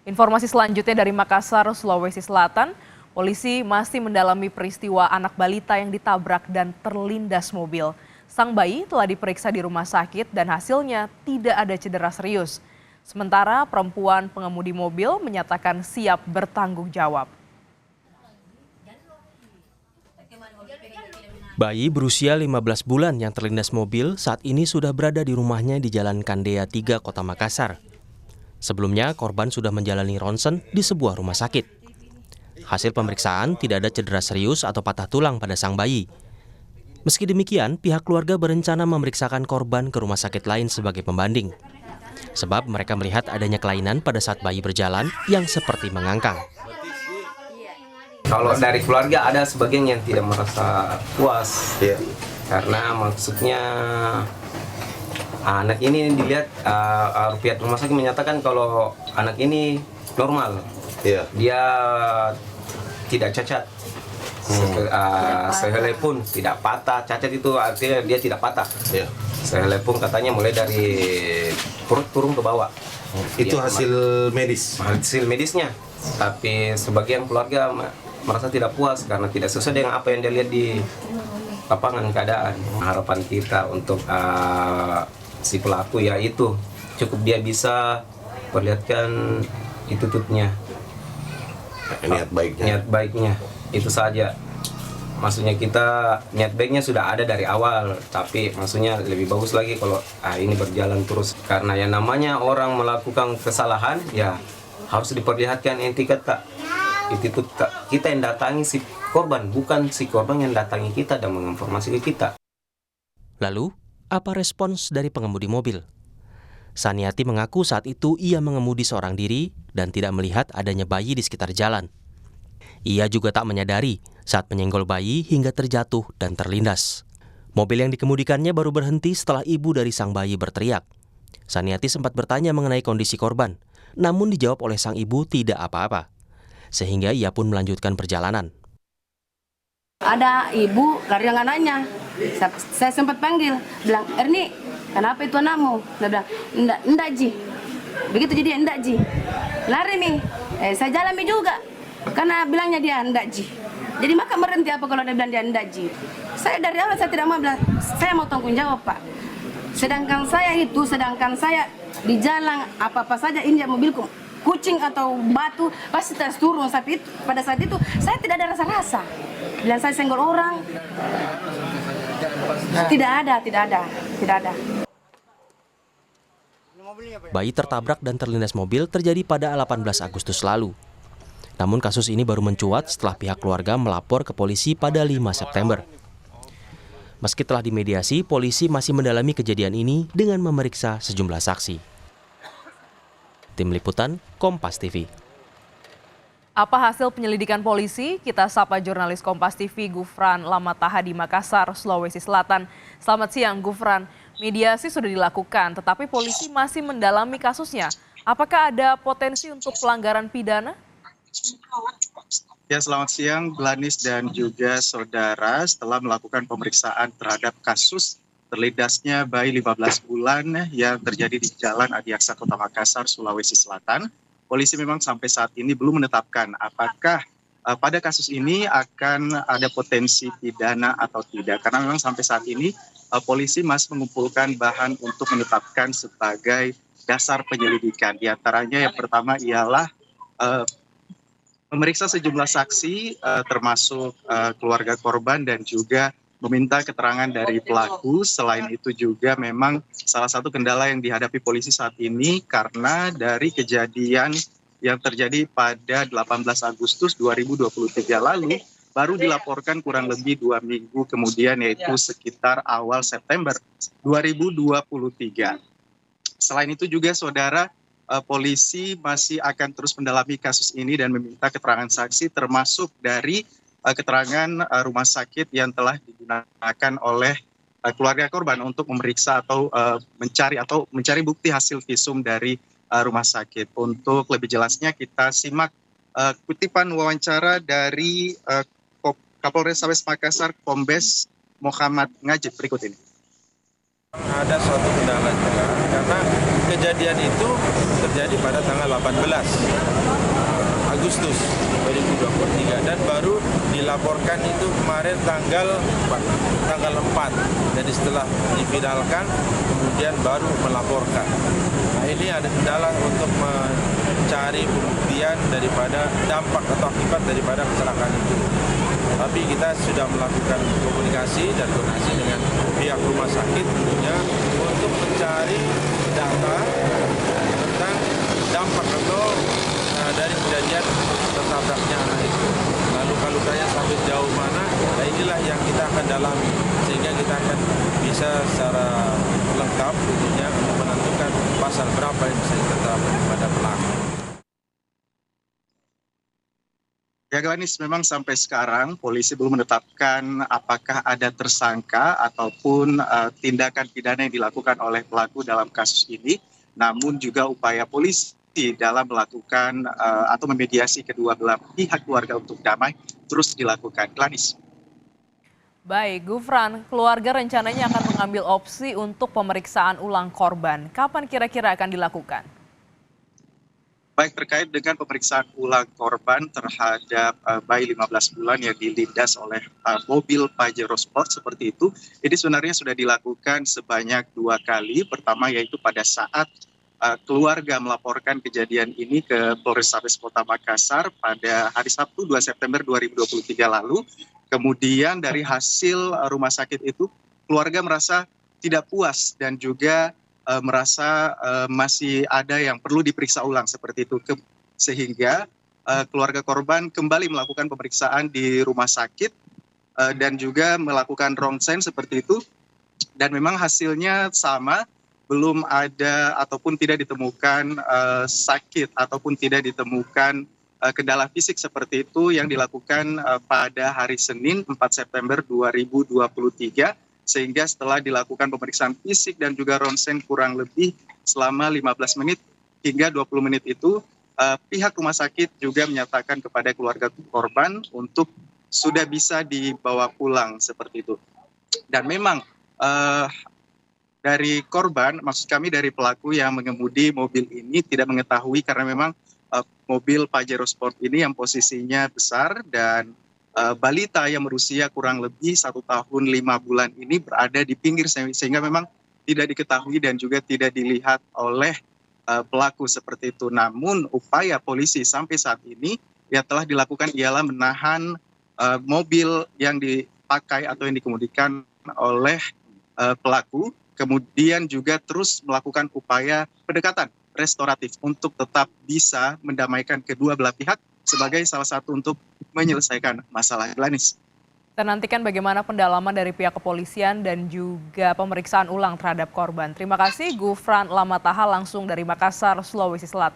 Informasi selanjutnya dari Makassar, Sulawesi Selatan, polisi masih mendalami peristiwa anak balita yang ditabrak dan terlindas mobil. Sang bayi telah diperiksa di rumah sakit dan hasilnya tidak ada cedera serius. Sementara perempuan pengemudi mobil menyatakan siap bertanggung jawab. Bayi berusia 15 bulan yang terlindas mobil saat ini sudah berada di rumahnya di Jalan Kandea 3, Kota Makassar. Sebelumnya, korban sudah menjalani ronsen di sebuah rumah sakit. Hasil pemeriksaan tidak ada cedera serius atau patah tulang pada sang bayi. Meski demikian, pihak keluarga berencana memeriksakan korban ke rumah sakit lain sebagai pembanding. Sebab mereka melihat adanya kelainan pada saat bayi berjalan yang seperti mengangkang. Kalau dari keluarga ada sebagian yang tidak merasa puas, karena maksudnya anak ini dilihat pihak rumah sakit menyatakan kalau anak ini normal, dia tidak cacat, sehelai pun tidak patah. Cacat itu artinya dia tidak patah, sehelai pun katanya mulai dari perut turun ke bawah. Itu hasil medis? Hasil medisnya, tapi sebagian keluarga merasa tidak puas karena tidak sesuai dengan apa yang dia lihat di lapangan keadaan. Harapan kita untuk si pelaku yaitu cukup dia bisa perlihatkan itu tutupnya, niat baiknya itu saja. Maksudnya kita niat baiknya sudah ada dari awal, tapi maksudnya lebih bagus lagi kalau ini berjalan terus, karena yang namanya orang melakukan kesalahan ya harus diperlihatkan etiket tak. Itu kita yang datangi si korban, bukan si korban yang datangi kita dan menginformasi ke kita. Lalu, apa respons dari pengemudi mobil? Saniati mengaku saat itu ia mengemudi seorang diri dan tidak melihat adanya bayi di sekitar jalan. Ia juga tak menyadari saat menyenggol bayi hingga terjatuh dan terlindas. Mobil yang dikemudikannya baru berhenti setelah ibu dari sang bayi berteriak. Saniati sempat bertanya mengenai kondisi korban, namun dijawab oleh sang ibu tidak apa-apa. Sehingga ia pun melanjutkan perjalanan. Ada ibu lari dengan anaknya. Saya sempat panggil, bilang, "Erni, kenapa itu anakmu?" Dia bilang, "Enggak Ji." Begitu jadi enggak Ji. Lari nih. Saya jalan juga. Karena bilangnya dia enggak Ji. Jadi maka berhenti apa kalau dia bilang dia enggak Ji. Saya dari awal saya tidak mau bilang, saya mau tanggung jawab Pak. Sedangkan saya di jalan apa-apa saja injak mobilku, kucing atau batu pasti terus turun. Tapi pada saat itu saya tidak ada rasa-rasa. Bilang saya senggol orang, tidak ada. Bayi tertabrak dan terlindas mobil terjadi pada 18 Agustus lalu. Namun kasus ini baru mencuat setelah pihak keluarga melapor ke polisi pada 5 September. Meski telah dimediasi, polisi masih mendalami kejadian ini dengan memeriksa sejumlah saksi. Tim Liputan, Kompas TV. Apa hasil penyelidikan polisi? Kita sapa jurnalis Kompas TV Gufran Lamataha di Makassar, Sulawesi Selatan. Selamat siang Gufran. Mediasi sudah dilakukan, tetapi polisi masih mendalami kasusnya. Apakah ada potensi untuk pelanggaran pidana? Ya, selamat siang Glanis dan juga saudara. Setelah melakukan pemeriksaan terhadap kasus terlindasnya bayi 15 bulan yang terjadi di Jalan Adiaksa, Kota Makassar, Sulawesi Selatan, polisi memang sampai saat ini belum menetapkan apakah pada kasus ini akan ada potensi pidana atau tidak. Karena memang sampai saat ini polisi masih mengumpulkan bahan untuk menetapkan sebagai dasar penyelidikan. Di antaranya yang pertama ialah memeriksa sejumlah saksi termasuk keluarga korban dan juga meminta keterangan dari pelaku. Selain itu juga memang salah satu kendala yang dihadapi polisi saat ini karena dari kejadian yang terjadi pada 18 Agustus 2023 lalu baru dilaporkan kurang lebih 2 minggu kemudian, yaitu sekitar awal September 2023. Selain itu juga saudara, polisi masih akan terus mendalami kasus ini dan meminta keterangan saksi termasuk dari keterangan rumah sakit yang telah digunakan oleh keluarga korban untuk memeriksa atau mencari bukti hasil visum dari rumah sakit. Untuk lebih jelasnya kita simak kutipan wawancara dari Kapolres Makassar Kombes Muhammad Ngajib berikut ini. Ada suatu kendala juga karena kejadian itu terjadi pada tanggal 18 Agustus 2023 dan baru dilaporkan itu kemarin tanggal 4. Jadi setelah difinalkan kemudian baru melaporkan. Nah, ini ada kendala untuk mencari pembuktian daripada dampak atau akibat daripada kecelakaan itu. Tapi kita sudah melakukan komunikasi dan koordinasi dengan pihak rumah sakit tentunya untuk mencari data tentang dampak atau dari kejadian tertabraknya anak itu. Lalu luka-lukanya sampai jauh mana, nah inilah yang kita akan dalami. Sehingga kita akan bisa secara lengkap tentunya menentukan pasal berapa yang bisa diterapkan kepada pelaku. Ya Glenis, memang sampai sekarang polisi belum menetapkan apakah ada tersangka ataupun tindakan pidana yang dilakukan oleh pelaku dalam kasus ini. Namun juga upaya polisi dalam melakukan atau memediasi kedua belah pihak keluarga untuk damai terus dilakukan. Glenis. Baik, Gufran, keluarga rencananya akan mengambil opsi untuk pemeriksaan ulang korban. Kapan kira-kira akan dilakukan? Baik, terkait dengan pemeriksaan ulang korban terhadap bayi 15 bulan yang dilindas oleh mobil Pajero Sport seperti itu, ini sebenarnya sudah dilakukan sebanyak 2 kali. Pertama yaitu pada saat keluarga melaporkan kejadian ini ke Polrestabes Kota Makassar pada hari Sabtu 2 September 2023 lalu. Kemudian dari hasil rumah sakit itu, keluarga merasa tidak puas dan juga merasa masih ada yang perlu diperiksa ulang seperti itu, sehingga keluarga korban kembali melakukan pemeriksaan di rumah sakit dan juga melakukan ronsen seperti itu, dan memang hasilnya sama, belum ada ataupun tidak ditemukan sakit ataupun tidak ditemukan kendala fisik seperti itu yang dilakukan pada hari Senin 4 September 2023. Sehingga setelah dilakukan pemeriksaan fisik dan juga ronsen kurang lebih selama 15 menit hingga 20 menit itu, pihak rumah sakit juga menyatakan kepada keluarga korban untuk sudah bisa dibawa pulang seperti itu. Dan memang dari korban, maksud kami dari pelaku yang mengemudi mobil ini tidak mengetahui karena memang mobil Pajero Sport ini yang posisinya besar dan balita yang berusia kurang lebih 1 tahun 5 bulan ini berada di pinggir sehingga memang tidak diketahui dan juga tidak dilihat oleh pelaku seperti itu. Namun upaya polisi sampai saat ini yang telah dilakukan ialah menahan mobil yang dipakai atau yang dikemudikan oleh pelaku, kemudian juga terus melakukan upaya pendekatan restoratif untuk tetap bisa mendamaikan kedua belah pihak sebagai salah satu untuk menyelesaikan masalah. Glenis. Kita nantikan bagaimana pendalaman dari pihak kepolisian dan juga pemeriksaan ulang terhadap korban. Terima kasih Gufran Lamataha langsung dari Makassar, Sulawesi Selatan.